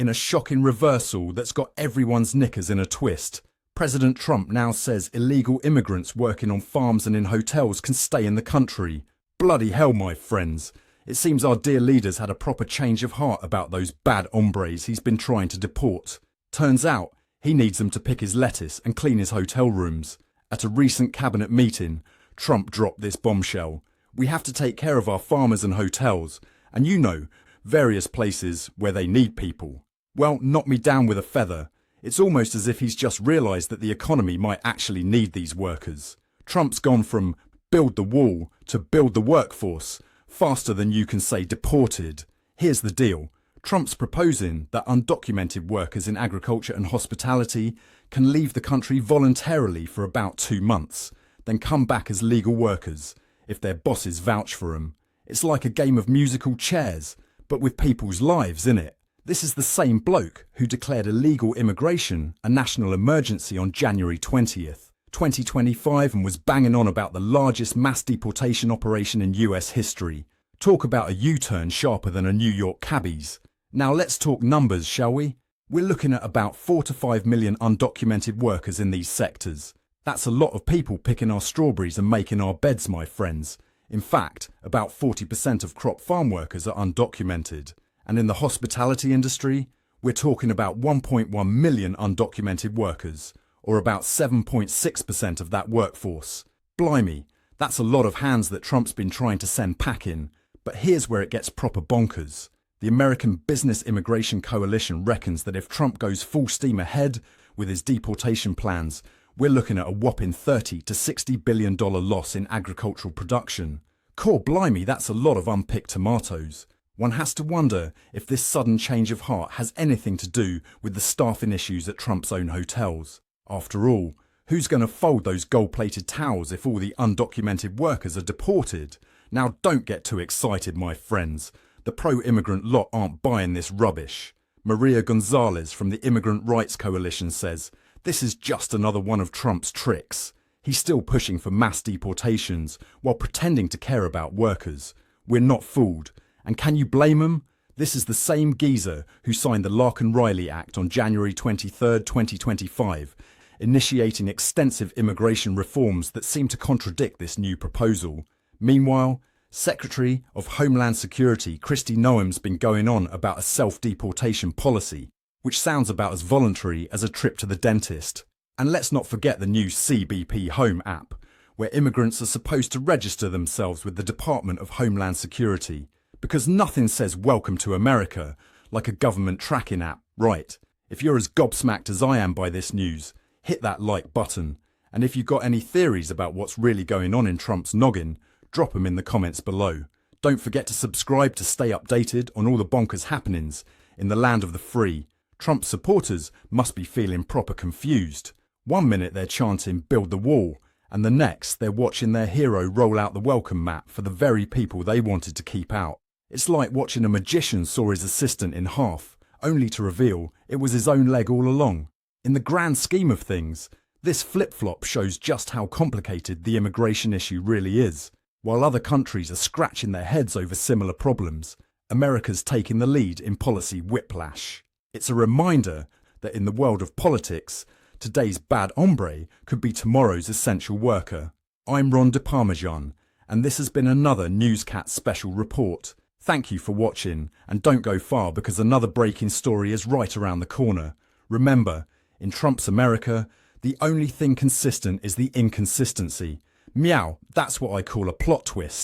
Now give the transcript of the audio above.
In a shocking reversal that's got everyone's knickers in a twist, President Trump now says illegal immigrants working on farms and in hotels can stay in the country. Bloody hell, my friends. It seems our dear leader's had a proper change of heart about those bad hombres he's been trying to deport. Turns out, he needs them to pick his lettuce and clean his hotel rooms. At a recent cabinet meeting, Trump dropped this bombshell. We have to take care of our farmers and hotels, and various places where they need people. Well, knock me down with a feather. It's almost as if he's just realised that the economy might actually need these workers. Trump's gone from build the wall to build the workforce, faster than you can say deported. Here's the deal. Trump's proposing that undocumented workers in agriculture and hospitality can leave the country voluntarily for about 2 months, then come back as legal workers, if their bosses vouch for them. It's like a game of musical chairs, but with people's lives in it. This is the same bloke who declared illegal immigration a national emergency on January 20th, 2025 and was banging on about the largest mass deportation operation in US history. Talk about a U-turn sharper than a New York cabbie's. Now let's talk numbers, shall we? We're looking at about 4 to 5 million undocumented workers in these sectors. That's a lot of people picking our strawberries and making our beds, my friends. In fact, about 40% of crop farm workers are undocumented. And in the hospitality industry, we're talking about 1.1 million undocumented workers, or about 7.6% of that workforce. Blimey, that's a lot of hands that Trump's been trying to send packing. But here's where it gets proper bonkers. The American Business Immigration Coalition reckons that if Trump goes full steam ahead with his deportation plans, we're looking at a whopping $30 to $60 billion loss in agricultural production. Core blimey, that's a lot of unpicked tomatoes. One has to wonder if this sudden change of heart has anything to do with the staffing issues at Trump's own hotels. After all, who's going to fold those gold-plated towels if all the undocumented workers are deported? Now don't get too excited, my friends. The pro-immigrant lot aren't buying this rubbish. Maria Gonzalez from the Immigrant Rights Coalition says, this is just another one of Trump's tricks. He's still pushing for mass deportations while pretending to care about workers. We're not fooled. And can you blame him? This is the same geezer who signed the Larkin-Riley Act on January 23, 2025, initiating extensive immigration reforms that seem to contradict this new proposal. Meanwhile, Secretary of Homeland Security Kristi Noem's been going on about a self-deportation policy, which sounds about as voluntary as a trip to the dentist. And let's not forget the new CBP Home app, where immigrants are supposed to register themselves with the Department of Homeland Security, because nothing says welcome to America like a government tracking app, right? If you're as gobsmacked as I am by this news, hit that like button. And if you've got any theories about what's really going on in Trump's noggin, drop them in the comments below. Don't forget to subscribe to stay updated on all the bonkers happenings in the land of the free. Trump supporters must be feeling proper confused. 1 minute they're chanting build the wall, and the next they're watching their hero roll out the welcome mat for the very people they wanted to keep out. It's like watching a magician saw his assistant in half, only to reveal it was his own leg all along. In the grand scheme of things, this flip-flop shows just how complicated the immigration issue really is. While other countries are scratching their heads over similar problems, America's taking the lead in policy whiplash. It's a reminder that in the world of politics, today's bad hombre could be tomorrow's essential worker. I'm Ron DeParmesan, and this has been another Newscat special report. Thank you for watching, and don't go far because another breaking story is right around the corner. Remember, in Trump's America, the only thing consistent is the inconsistency. Meow, that's what I call a plot twist.